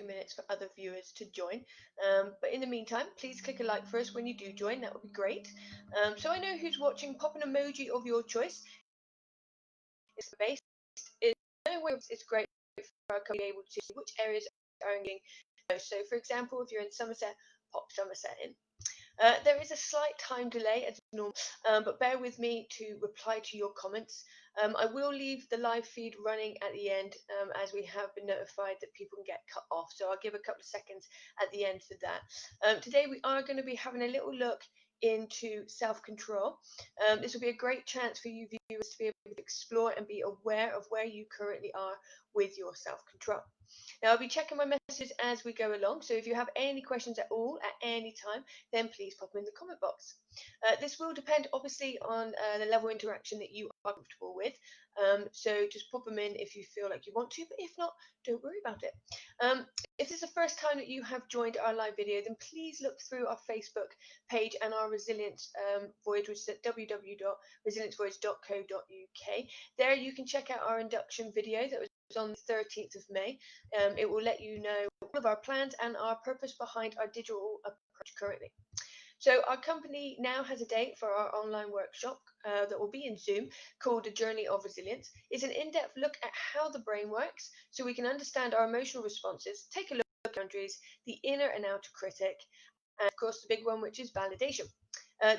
minutes for other viewers to join. But in the meantime, please click a like for us when you do join. That would be great. So I know who's watching. Pop an emoji of your choice. It's based. It's great for our company able to see which areas are getting most. So, for example, if you're in Somerset, pop Somerset in. There is a slight time delay as normal, but bear with me to reply to your comments. I will leave the live feed running at the end, as we have been notified that people can get cut off. So I'll give a couple of seconds at the end for that. Today we are going to be having a little look into self-control. This will be a great chance for you viewers to be able to explore and be aware of where you currently are with your self-control. Now, I'll be checking my messages as we go along, so if you have any questions at all at any time, then please pop them in the comment box. This will depend obviously on the level of interaction that you are comfortable with, so just pop them in if you feel like you want to, but if not, don't worry about it. If this is the first time that you have joined our live video, then please look through our Facebook page and our resilience voyage, which is at www.resiliencevoyage.co.uk. There you can check out our induction video that was on the 13th of May. It will let you know all of our plans and our purpose behind our digital approach currently. So our company now has a date for our online workshop that will be in Zoom, called A Journey of Resilience. It's an in-depth look at how the brain works so we can understand our emotional responses, take a look at boundaries, the inner and outer critic, and of course the big one, which is validation.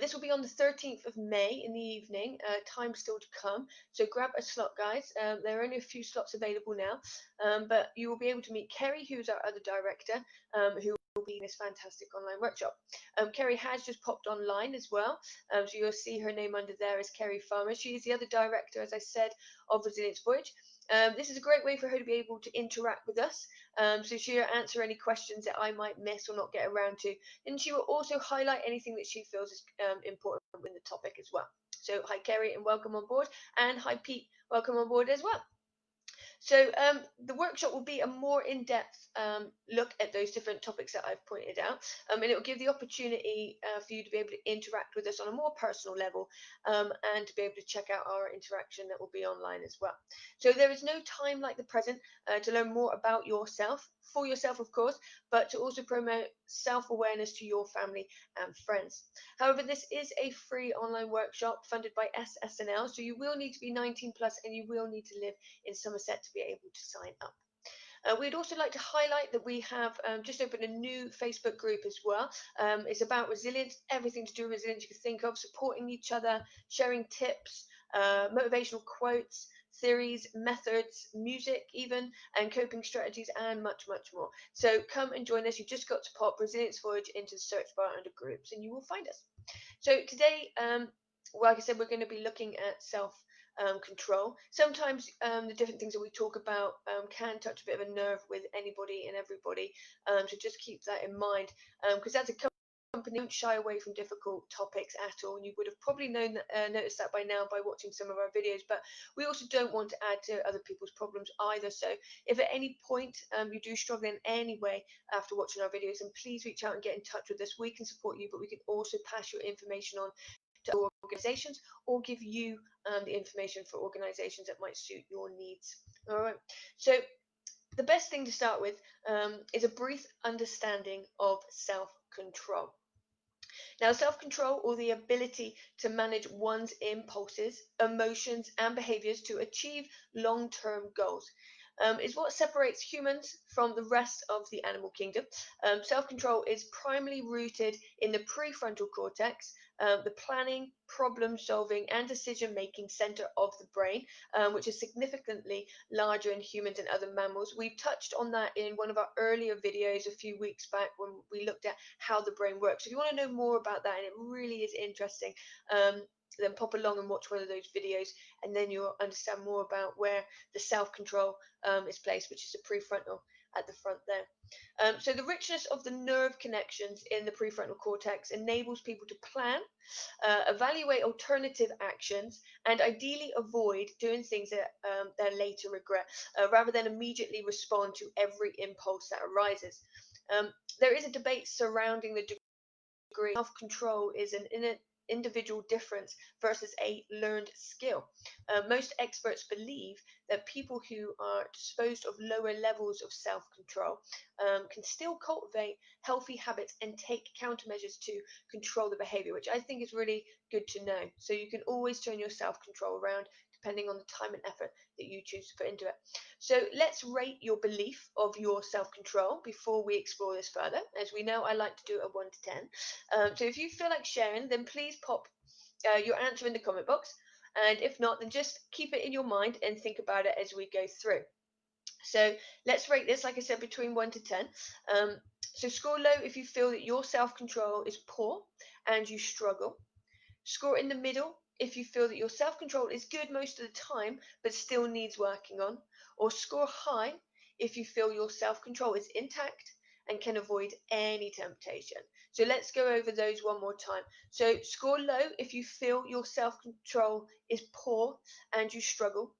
This will be on the 13th of May in the evening. Time still to come, so grab a slot, guys. There are only a few slots available now, but you will be able to meet Kerry, who's our other director, who will be in this fantastic online workshop. Kerry has just popped online as well, so you'll see her name under there as Kerry Farmer. She is the other director, as I said, of Resilience Voyage. This is a great way for her to be able to interact with us, so she'll answer any questions that I might miss or not get around to, and she will also highlight anything that she feels is important in the topic as well. So hi Kerry, and welcome on board, and hi Pete, welcome on board as well. So the workshop will be a more in-depth look at those different topics that I've pointed out, and it will give the opportunity for you to be able to interact with us on a more personal level, and to be able to check out our interaction that will be online as well. So there is no time like the present to learn more about yourself, for yourself of course, but to also promote self-awareness to your family and friends. However, this is a free online workshop funded by SSNL, so you will need to be 19 plus and you will need to live in Somerset to be able to sign up. We'd also like to highlight that we have just opened a new Facebook group as well. It's about resilience, everything to do with resilience you can think of, supporting each other, sharing tips, motivational quotes, theories, methods, music even, and coping strategies, and much, much more. So come and join us. You've just got to pop Resilience Voyage into the search bar under groups and you will find us. So today, like I said, we're going to be looking at self-control. Sometimes the different things that we talk about can touch a bit of a nerve with anybody and everybody, so just keep that in mind, because as a company, don't shy away from difficult topics at all. You would have probably noticed that by now by watching some of our videos, but we also don't want to add to other people's problems either. So if at any point you do struggle in any way after watching our videos, then please reach out and get in touch with us. We can support you, but we can also pass your information on to organizations or give you the information for organizations that might suit your needs. All right, so the best thing to start with is a brief understanding of self-control. Now, self-control, or the ability to manage one's impulses, emotions, and behaviors to achieve long-term goals, is what separates humans from the rest of the animal kingdom. Self-control is primarily rooted in the prefrontal cortex, the planning, problem solving, and decision making center of the brain, which is significantly larger in humans and other mammals. We've touched on that in one of our earlier videos a few weeks back when we looked at how the brain works. If you want to know more about that, and it really is interesting, then pop along and watch one of those videos, and then you'll understand more about where the self-control is placed, which is the prefrontal at the front there. So the richness of the nerve connections in the prefrontal cortex enables people to plan, evaluate alternative actions, and ideally avoid doing things that they later regret, rather than immediately respond to every impulse that arises. There is a debate surrounding the degree self-control is an innate individual difference versus a learned skill. Most experts believe that people who are disposed of lower levels of self control can still cultivate healthy habits and take countermeasures to control the behavior, which I think is really good to know. So you can always turn your self control around depending on the time and effort that you choose to put into it. So let's rate your belief of your self control before we explore this further. As we know, I like to do a 1 to 10. So if you feel like sharing, then please pop your answer in the comment box. And if not, then just keep it in your mind and think about it as we go through. So let's rate this, like I said, between 1 to 10. So score low if you feel that your self control is poor and you struggle. Score in the middle if you feel that your self control is good most of the time but still needs working on. Or score high if you feel your self control is intact and can avoid any temptation. So let's go over those one more time. So score low if you feel your self control is poor and you struggle.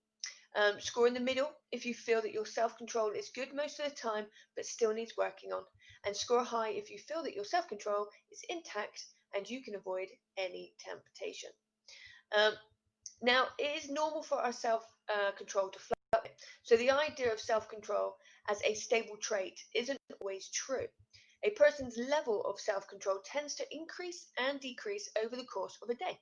Score in the middle if you feel that your self control is good most of the time but still needs working on. And score high if you feel that your self control is intact and you can avoid any temptation. Um, Now, it is normal for our self control to fluctuate. So, the idea of self control as a stable trait isn't always true. A person's level of self control tends to increase and decrease over the course of a day,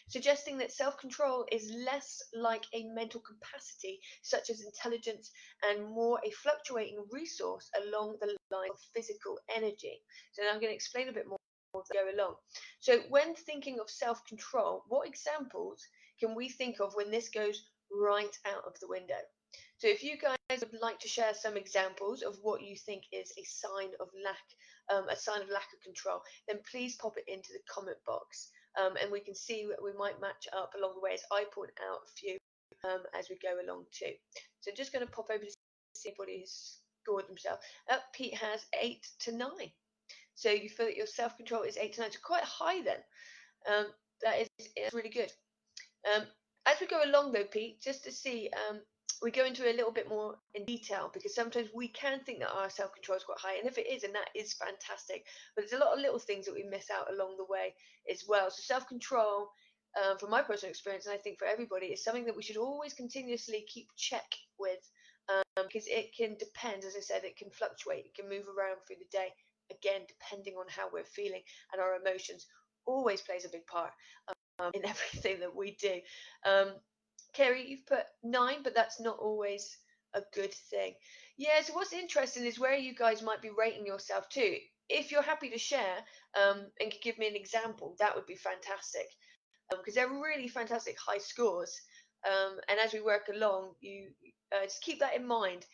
suggesting that self control is less like a mental capacity, such as intelligence, and more a fluctuating resource along the line of physical energy. So, now I'm going to explain a bit more as I go along. So, when thinking of self control, what examples can we think of when this goes right out of the window? So if you guys would like to share some examples of what you think is a sign of lack of control, then please pop it into the comment box, and we can see what we might match up along the way as I point out a few as we go along too. So just going to pop over to see if anybody has scored themselves. Pete has 8 to 9. So you feel that your self control is 8 to 9, so quite high then. That is really good. As we go along though, Pete, just to see, we go into a little bit more in detail because sometimes we can think that our self-control is quite high, and if it is, and that is fantastic, but there's a lot of little things that we miss out along the way as well. So self-control, from my personal experience, and I think for everybody, is something that we should always continuously keep check with, because it can depend, as I said, it can fluctuate, it can move around through the day, again, depending on how we're feeling, and our emotions always plays a big part in everything that we do. Kerry, you've put 9, but that's not always a good thing. Yeah, so what's interesting is where you guys might be rating yourself too. If you're happy to share and could give me an example, that would be fantastic, because they're really fantastic high scores. And as we work along, you just keep that in mind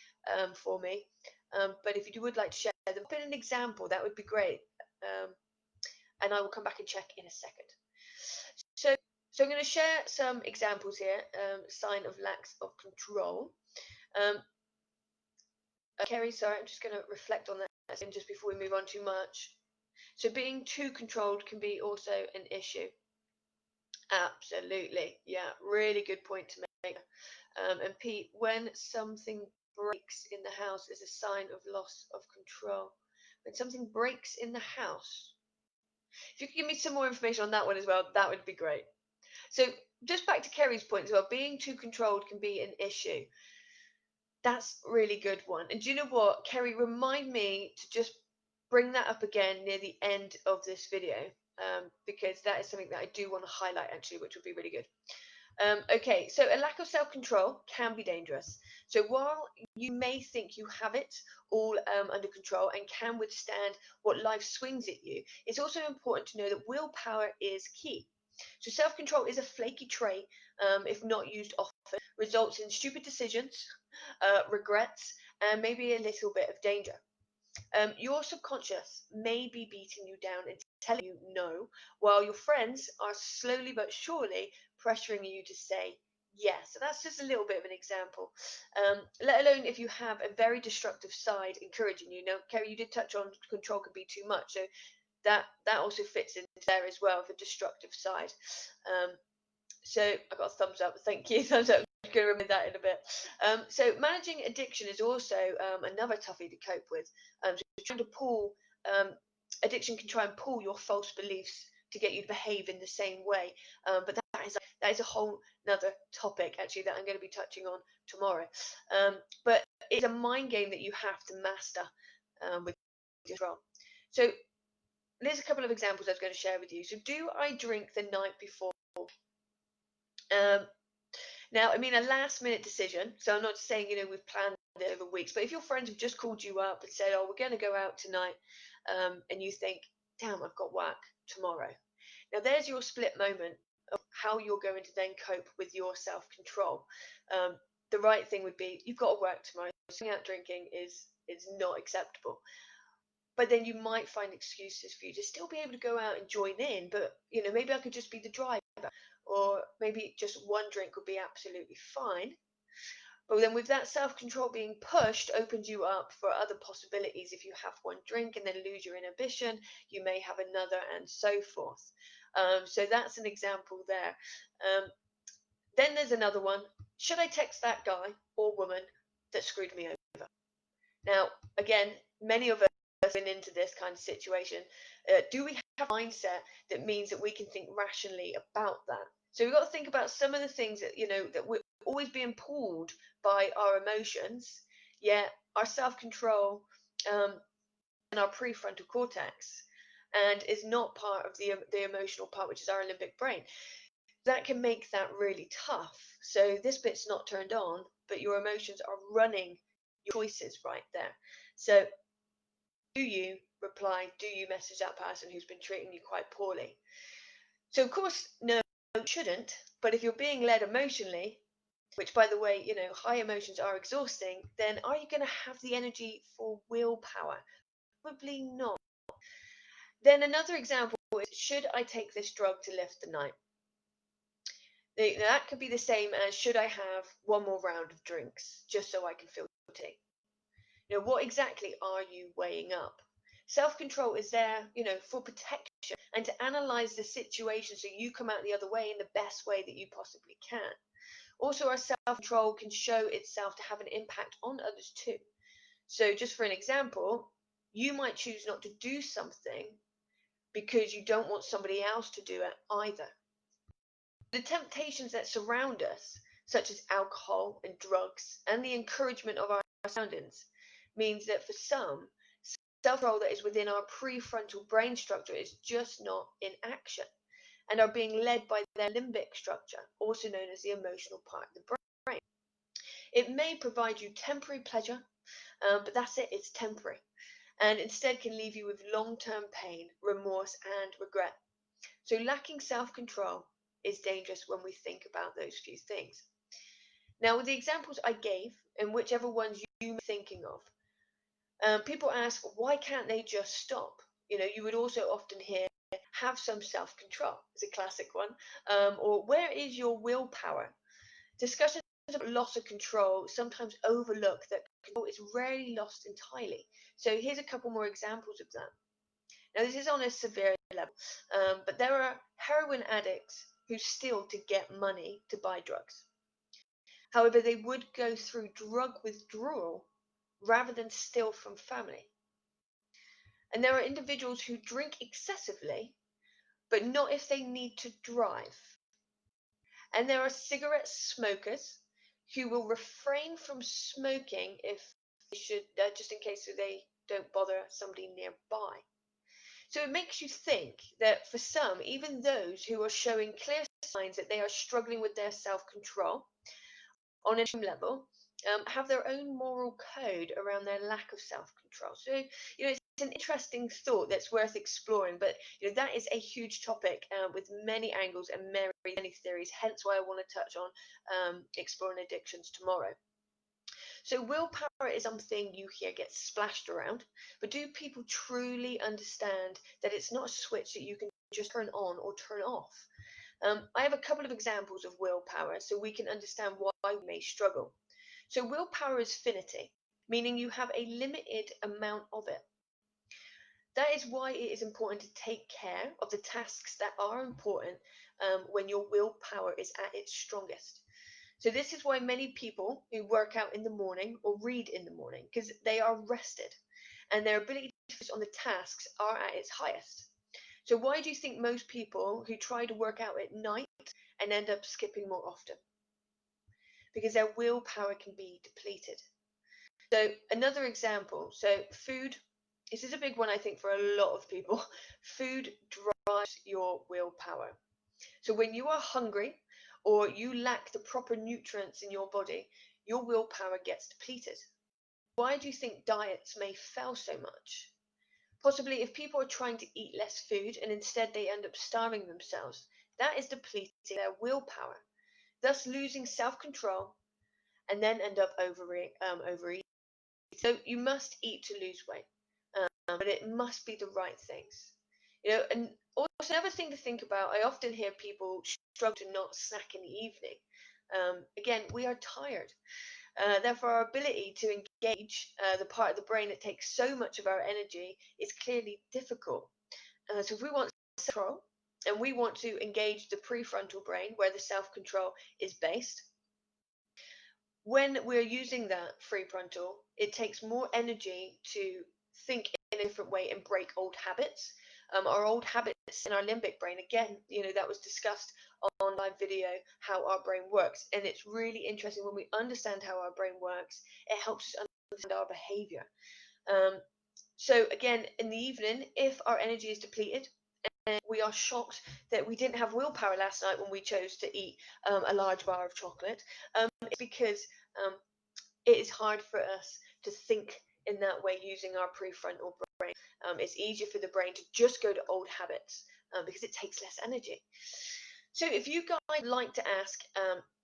for me. But if you would like to share them, put an example, that would be great. And I will come back and check in a second. So I'm going to share some examples here. Sign of lack of control. Kerry, sorry, I'm just going to reflect on that just before we move on too much. So being too controlled can be also an issue. Absolutely, yeah, really good point to make. And Pete, when something breaks in the house is a sign of loss of control. When something breaks in the house. If you could give me some more information on that one as well, that would be great. So just back to Kerry's point as well, being too controlled can be an issue. That's a really good one. And do you know what, Kerry, remind me to just bring that up again near the end of this video, because that is something that I do want to highlight actually, which would be really good. Okay, so a lack of self-control can be dangerous. So while you may think you have it all under control and can withstand what life swings at you, it's also important to know that willpower is key. So self-control is a flaky trait, if not used often, results in stupid decisions, regrets, and maybe a little bit of danger. Your subconscious may be beating you down and telling you no, while your friends are slowly but surely pressuring you to say yes. So that's just a little bit of an example. Let alone if you have a very destructive side encouraging you. Now, Kerry, you did touch on control could be too much, so that also fits in there as well, the destructive side. So I got a thumbs up. Thank you. Thumbs up. I'm going to remember that in a bit. So managing addiction is also another toughie to cope with. So trying to pull addiction can try and pull your false beliefs to get you to behave in the same way. But that is a whole another topic actually that I'm going to be touching on tomorrow. But it's a mind game that you have to master with control. So there's a couple of examples I was going to share with you. So do I drink the night before? Um, Now, I mean, a last minute decision. So I'm not saying, we've planned it over weeks, but if your friends have just called you up and said, oh, we're going to go out tonight, and you think, damn, I've got work tomorrow. Now, there's your split moment of how you're going to then cope with your self control. The right thing would be, you've got to work tomorrow. Going out drinking is not acceptable. But then you might find excuses for you to still be able to go out and join in. But, maybe I could just be the driver, or maybe just one drink would be absolutely fine. But then with that self-control being pushed, opens you up for other possibilities. If you have one drink and then lose your inhibition, you may have another, and so forth. So that's an example there. Then there's another one. Should I text that guy or woman that screwed me over? Now, again, many of us have been into this kind of situation. Do we have a mindset that means that we can think rationally about that? So we've got to think about some of the things that, that we're always being pulled by our emotions, yet our self-control and our prefrontal cortex, and is not part of the emotional part, which is our limbic brain. That can make that really tough. So this bit's not turned on, but your emotions are running your choices right there. So do you reply? Do you message that person who's been treating you quite poorly? So of course, no, you shouldn't. But if you're being led emotionally, which by the way, high emotions are exhausting, then are you going to have the energy for willpower? Probably not. Then another example is, should I take this drug to lift the night? That could be the same as, should I have one more round of drinks just so I can feel guilty? What exactly are you weighing up? Self-control is there, for protection and to analyze the situation so you come out the other way in the best way that you possibly can. Also, our self-control can show itself to have an impact on others too. So just for an example, you might choose not to do something because you don't want somebody else to do it either. The temptations that surround us, such as alcohol and drugs, and the encouragement of our surroundings, means that for some, self-control that is within our prefrontal brain structure is just not in action, and are being led by their limbic structure, also known as the emotional part of the brain. It may provide you temporary pleasure, but that's it, it's temporary, and instead can leave you with long-term pain, remorse, and regret. So lacking self-control is dangerous when we think about those few things. Now, with the examples I gave, and whichever ones you're thinking of, people ask, why can't they just stop? You would also often hear, have some self-control, is a classic one, or where is your willpower? Discussions of loss of control sometimes overlook that control is rarely lost entirely. So here's a couple more examples of that. Now, this is on a severe level, but there are heroin addicts who steal to get money to buy drugs. However, they would go through drug withdrawal rather than steal from family. And there are individuals who drink excessively, but not if they need to drive. And there are cigarette smokers who will refrain from smoking if they should, just in case so they don't bother somebody nearby. So it makes you think that for some, even those who are showing clear signs that they are struggling with their self-control on a level, have their own moral code around their lack of self-control. So, it's an interesting thought that's worth exploring, but that is a huge topic with many angles and many theories, hence why I want to touch on exploring addictions tomorrow. So willpower is something you hear get splashed around, but do people truly understand that it's not a switch that you can just turn on or turn off? I have a couple of examples of willpower so we can understand why we may struggle. So willpower is finity, meaning you have a limited amount of it. That is why it is important to take care of the tasks that are important when your willpower is at its strongest. So this is why many people who work out in the morning or read in the morning, because they are rested and their ability to focus on the tasks are at its highest. So why do you think most people who try to work out at night and end up skipping more often? Because their willpower can be depleted. So another example, so food, this is a big one I think for a lot of people. Food drives your willpower. So when you are hungry or you lack the proper nutrients in your body, your willpower gets depleted. Why do you think diets may fail so much? Possibly if people are trying to eat less food and instead they end up starving themselves, that is depleting their willpower, thus losing self-control and then end up overeating. So you must eat to lose weight, but it must be the right things. And also another thing to think about, I often hear people struggle to not snack in the evening. Again, we are tired. Therefore, our ability to engage the part of the brain that takes so much of our energy is clearly difficult. So if we want self-control and we want to engage the prefrontal brain where the self-control is based, when we're using that prefrontal, it takes more energy to think in a different way and break old habits. Our old habits in our limbic brain, again, that was discussed on live video, how our brain works. And it's really interesting when we understand how our brain works, it helps us understand our behavior. So again, in the evening, if our energy is depleted, and we are shocked that we didn't have willpower last night when we chose to eat a large bar of chocolate, it's because it is hard for us to think in that way using our prefrontal brain. It's easier for the brain to just go to old habits because it takes less energy. So if you guys like to ask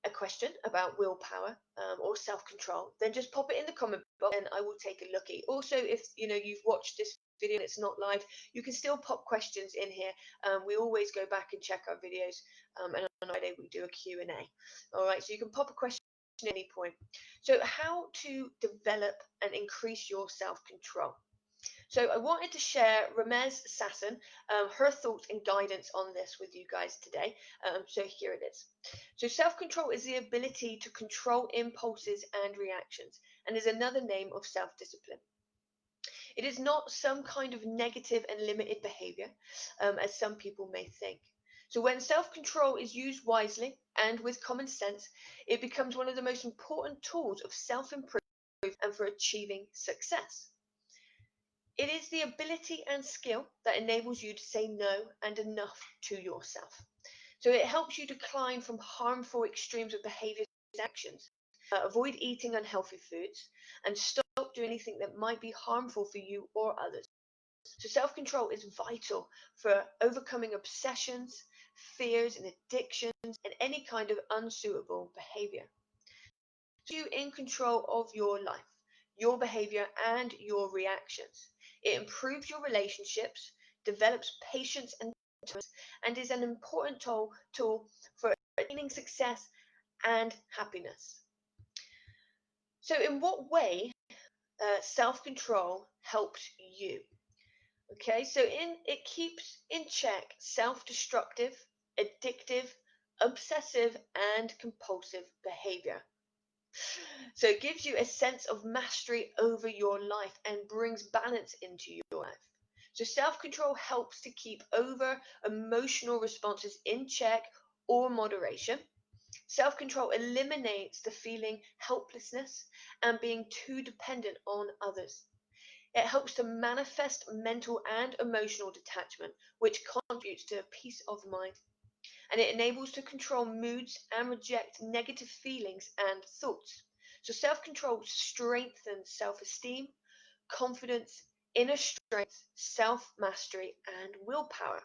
a question about willpower or self-control, then just pop it in the comment box and I will take a look at it. Also, if you've watched this video and it's not live, you can still pop questions in here. We always go back and check our videos, and on Friday we do a Q&A. All right, so you can pop a question at any point. So how to develop and increase your self-control. So I wanted to share Ramez Sasson, her thoughts and guidance on this with you guys today. So here it is. So self-control is the ability to control impulses and reactions, and is another name of self-discipline. It is not some kind of negative and limited behavior, as some people may think. So when self-control is used wisely and with common sense, it becomes one of the most important tools of self-improvement and for achieving success. It is the ability and skill that enables you to say no and enough to yourself. So it helps you decline from harmful extremes of behaviors and actions, avoid eating unhealthy foods, and stop doing anything that might be harmful for you or others. So self-control is vital for overcoming obsessions, fears, and addictions, and any kind of unsuitable behavior. You in control of your life, your behavior, and your reactions. It improves your relationships, develops patience and tolerance, and is an important tool for attaining success and happiness. So, in what way self-control helped you? Okay, so it keeps in check self-destructive, addictive, obsessive, and compulsive behavior. So it gives you a sense of mastery over your life and brings balance into your life. So self-control helps to keep over emotional responses in check or moderation. Self-control eliminates the feeling helplessness and being too dependent on others. It helps to manifest mental and emotional detachment, which contributes to peace of mind. And it enables to control moods and reject negative feelings and thoughts. So self-control strengthens self-esteem, confidence, inner strength, self-mastery, and willpower.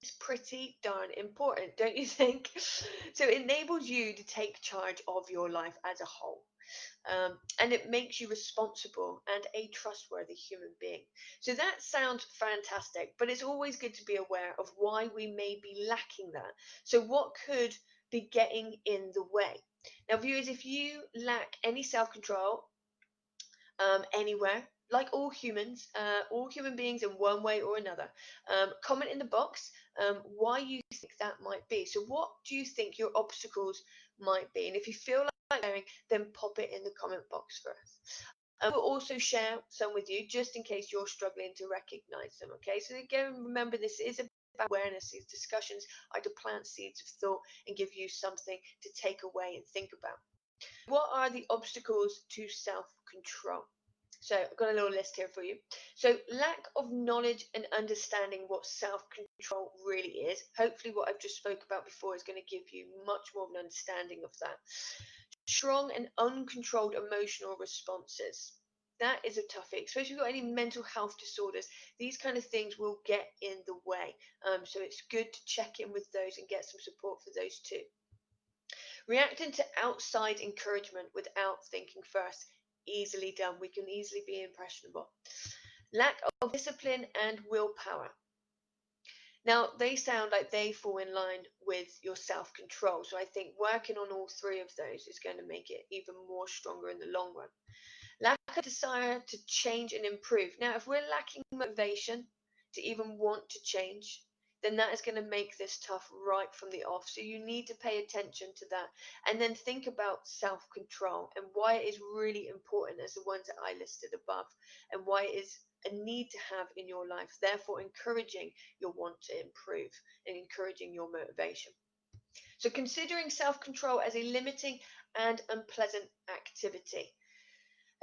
It's pretty darn important, don't you think? So it enables you to take charge of your life as a whole. And it makes you responsible and a trustworthy human being. So that sounds fantastic, but it's always good to be aware of why we may be lacking that. So what could be getting in the way? Now, viewers, if you lack any self-control anywhere, like all human beings in one way or another, comment in the box why you think that might be. So what do you think your obstacles might be? And if you feel like sharing, then pop it in the comment box for us. We'll also share some with you just in case you're struggling to recognize them. Okay, so again, remember this is a about awareness. These discussions are to plant seeds of thought and give you something to take away and think about. What are the obstacles to self-control? So I've got a little list here for you. So lack of knowledge and understanding what self-control really is. Hopefully what I've just spoke about before is going to give you much more of an understanding of that. Strong and uncontrolled emotional responses. That is a toughie, especially if you've got any mental health disorders. These kind of things will get in the way. So it's good to check in with those and get some support for those too. Reacting to outside encouragement without thinking first. Easily done. We can easily be impressionable. Lack of discipline and willpower. Now, they sound like they fall in line with your self control. So I think working on all three of those is going to make it even more stronger in the long run. Lack of desire to change and improve. Now, if we're lacking motivation to even want to change, then that is going to make this tough right from the off. So you need to pay attention to that and then think about self control and why it is really important as the ones that I listed above and why it is a need to have in your life, therefore encouraging your want to improve and encouraging your motivation. So considering self control as a limiting and unpleasant activity.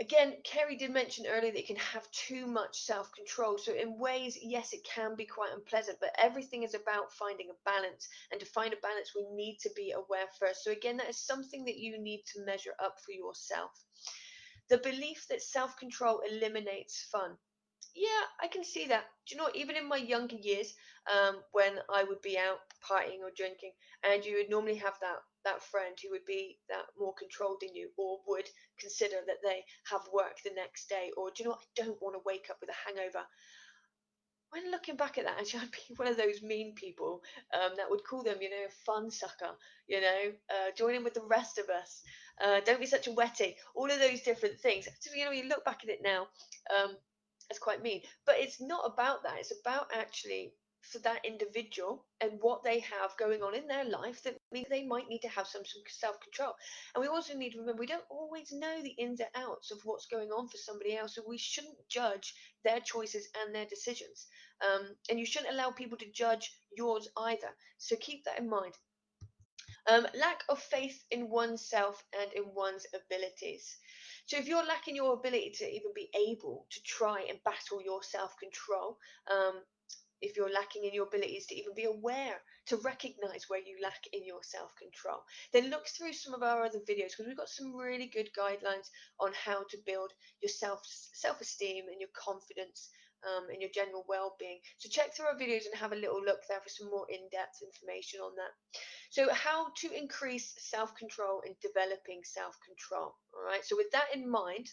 Again, Kerry did mention earlier that you can have too much self-control. So in ways, yes, it can be quite unpleasant, but everything is about finding a balance. And to find a balance, we need to be aware first. So again, that is something that you need to measure up for yourself. The belief that self-control eliminates fun. Yeah, I can see that. Do you know what? Even in my younger years, when I would be out partying or drinking, and you would normally have that friend who would be that more controlled than you, or would consider that they have work the next day, or do you know what? I don't want to wake up with a hangover. When looking back at that, actually, I'd be one of those mean people that would call them, fun sucker, join in with the rest of us. Don't be such a wetty. All of those different things. So, you look back at it now, it's quite mean. But it's not about that. It's about actually for that individual and what they have going on in their life that means they might need to have some self-control. And we also need to remember we don't always know the ins and outs of what's going on for somebody else, so we shouldn't judge their choices and their decisions. And you shouldn't allow people to judge yours either. So keep that in mind. Lack of faith in oneself and in one's abilities. So if you're lacking your ability to even be able to try and battle your self-control, if you're lacking in your abilities to even be aware, to recognize where you lack in your self-control, then look through some of our other videos because we've got some really good guidelines on how to build your self-esteem and your confidence and your general well-being. So check through our videos and have a little look there for some more in-depth information on that. So how to increase self-control and developing self-control. All right. So with that in mind,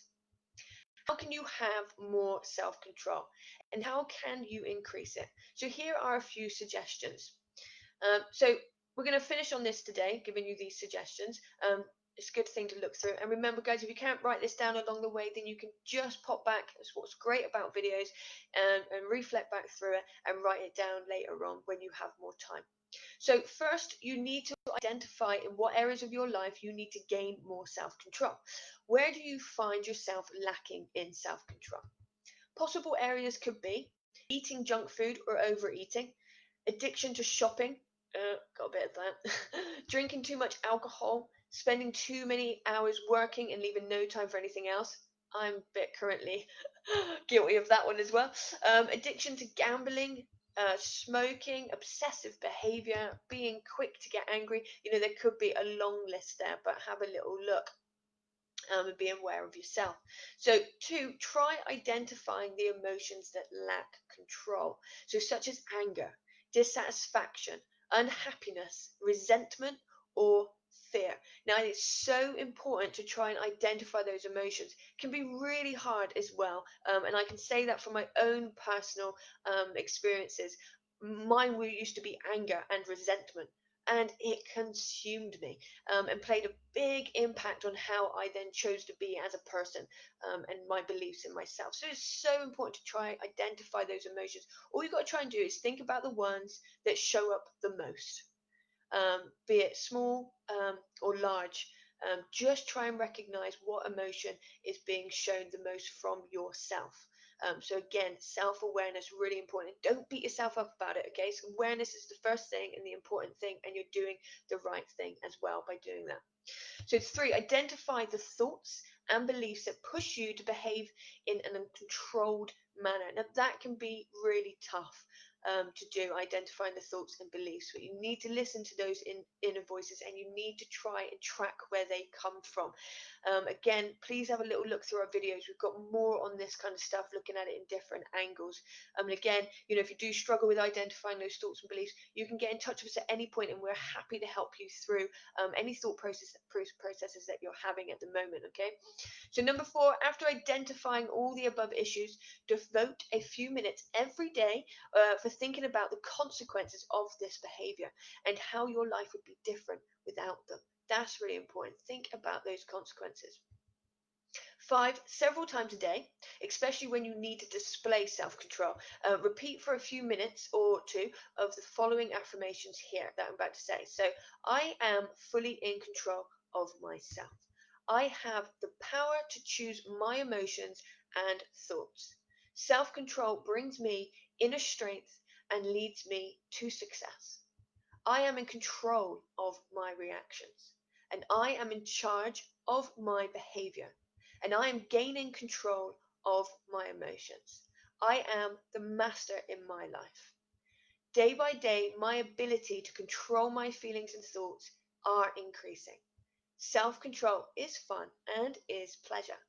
how can you have more self-control and how can you increase it? So here are a few suggestions. So we're going to finish on this today, giving you these suggestions. It's a good thing to look through. And remember, guys, if you can't write this down along the way, then you can just pop back. That's what's great about videos, and reflect back through it and write it down later on when you have more time. So first, you need to identify in what areas of your life you need to gain more self-control. Where do you find yourself lacking in self-control? Possible areas could be eating junk food or overeating, addiction to shopping, got a bit of that, drinking too much alcohol, spending too many hours working and leaving no time for anything else. I'm a bit currently guilty of that one as well. Addiction to gambling, smoking, obsessive behavior, being quick to get angry. There could be a long list there, but have a little look. And be aware of yourself. So 2, try identifying the emotions that lack control. So such as anger, dissatisfaction, unhappiness, resentment, or fear. Now it's so important to try and identify those emotions. It can be really hard as well. And I can say that from my own personal experiences. Mine used to be anger and resentment, and it consumed me, and played a big impact on how I then chose to be as a person, and my beliefs in myself. So it's so important to try identify those emotions. All you've got to try and do is think about the ones that show up the most, be it small or large. Just try and recognize what emotion is being shown the most from yourself. So again, self-awareness, really important. Don't beat yourself up about it, okay? So awareness is the first thing and the important thing, and you're doing the right thing as well by doing that. So 3, identify the thoughts and beliefs that push you to behave in an uncontrolled manner. Now that can be really tough to do, identifying the thoughts and beliefs, but you need to listen to those inner voices, and you need to try and track where they come from. Again, please have a little look through our videos. We've got more on this kind of stuff, looking at it in different angles. And again, if you do struggle with identifying those thoughts and beliefs, you can get in touch with us at any point, and we're happy to help you through any thought processes that you're having at the moment. Okay. So number 4, after identifying all the above issues, devote a few minutes every day for thinking about the consequences of this behavior and how your life would be different without them. That's really important. Think about those consequences. 5, several times a day, especially when you need to display self-control. Repeat for a few minutes or two of the following affirmations here that I'm about to say. So, I am fully in control of myself. I have the power to choose my emotions and thoughts. Self-control brings me inner strength and leads me to success. I am in control of my reactions, and I am in charge of my behavior, and I am gaining control of my emotions. I am the master in my life. Day by day, my ability to control my feelings and thoughts are increasing. Self-control is fun and is pleasure.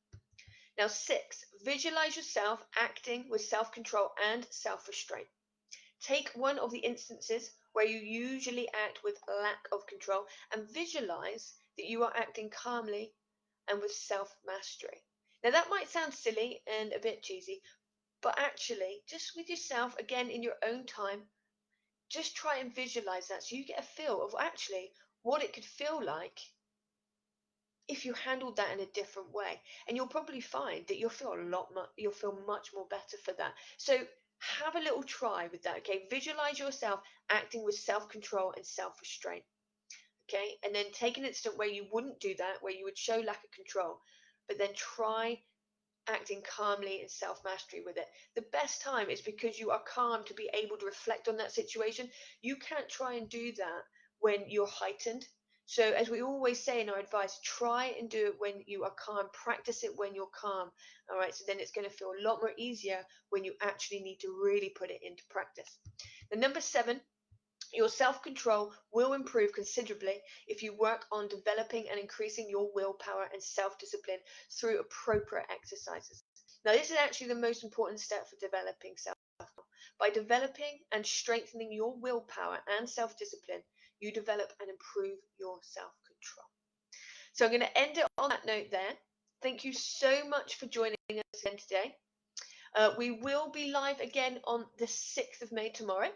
Now, 6, visualize yourself acting with self-control and self-restraint. Take one of the instances where you usually act with lack of control and visualize that you are acting calmly and with self-mastery. Now, that might sound silly and a bit cheesy, but actually, just with yourself, again, in your own time, just try and visualize that so you get a feel of actually what it could feel like if you handled that in a different way. And you'll probably find that you'll feel much more better for that. So have a little try with that. Okay, visualize yourself acting with self-control and self-restraint. Okay, and then take an instant where you wouldn't do that, where you would show lack of control, but then try acting calmly and self-mastery with it. The best time is because you are calm to be able to reflect on that situation. You can't try and do that when you're heightened. So as we always say in our advice, try and do it when you are calm. Practice it when you're calm. All right, so then it's going to feel a lot more easier when you actually need to really put it into practice. The number 7, your self-control will improve considerably if you work on developing and increasing your willpower and self-discipline through appropriate exercises. Now, this is actually the most important step for developing self-control. By developing and strengthening your willpower and self-discipline, you develop and improve your self-control. So I'm going to end it on that note there. Thank you so much for joining us again today. We will be live again on the 6th of May tomorrow,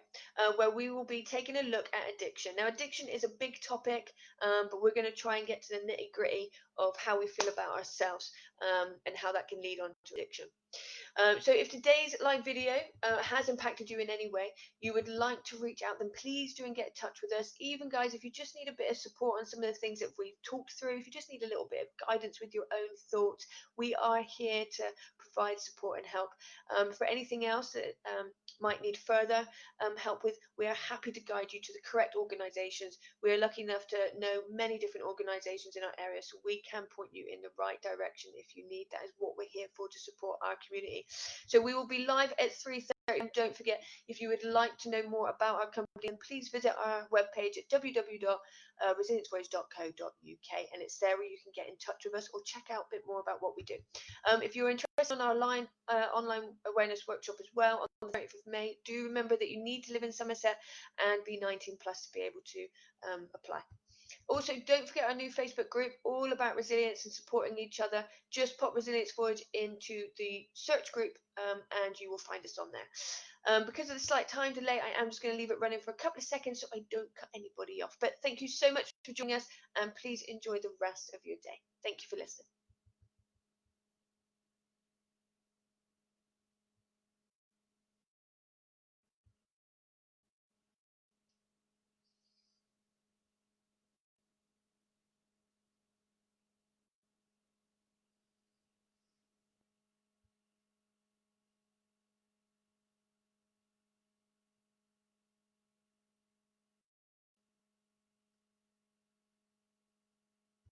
where we will be taking a look at addiction. Now, addiction is a big topic, but we're going to try and get to the nitty gritty of how we feel about ourselves and how that can lead on to addiction. So if today's live video has impacted you in any way, you would like to reach out, then please do and get in touch with us. Even guys, if you just need a bit of support on some of the things that we've talked through, if you just need a little bit of guidance with your own thoughts, we are here to provide support and help. For anything else that might need further help with, we are happy to guide you to the correct organisations. We are lucky enough to know many different organisations in our area, so we can point you in the right direction if you need. That is what we're here for, to support our community. So we will be live at 3:30. And don't forget, if you would like to know more about our company, then please visit our webpage at www.resiliencevoyage.co.uk, and it's there where you can get in touch with us or check out a bit more about what we do. If you're interested in our online awareness workshop as well on the 30th of May, do remember that you need to live in Somerset and be 19 plus to be able to apply. Also, don't forget our new Facebook group, all about resilience and supporting each other. Just pop Resilience Voyage into the search group and you will find us on there. Because of the slight time delay, I am just going to leave it running for a couple of seconds so I don't cut anybody off. But thank you so much for joining us, and please enjoy the rest of your day. Thank you for listening.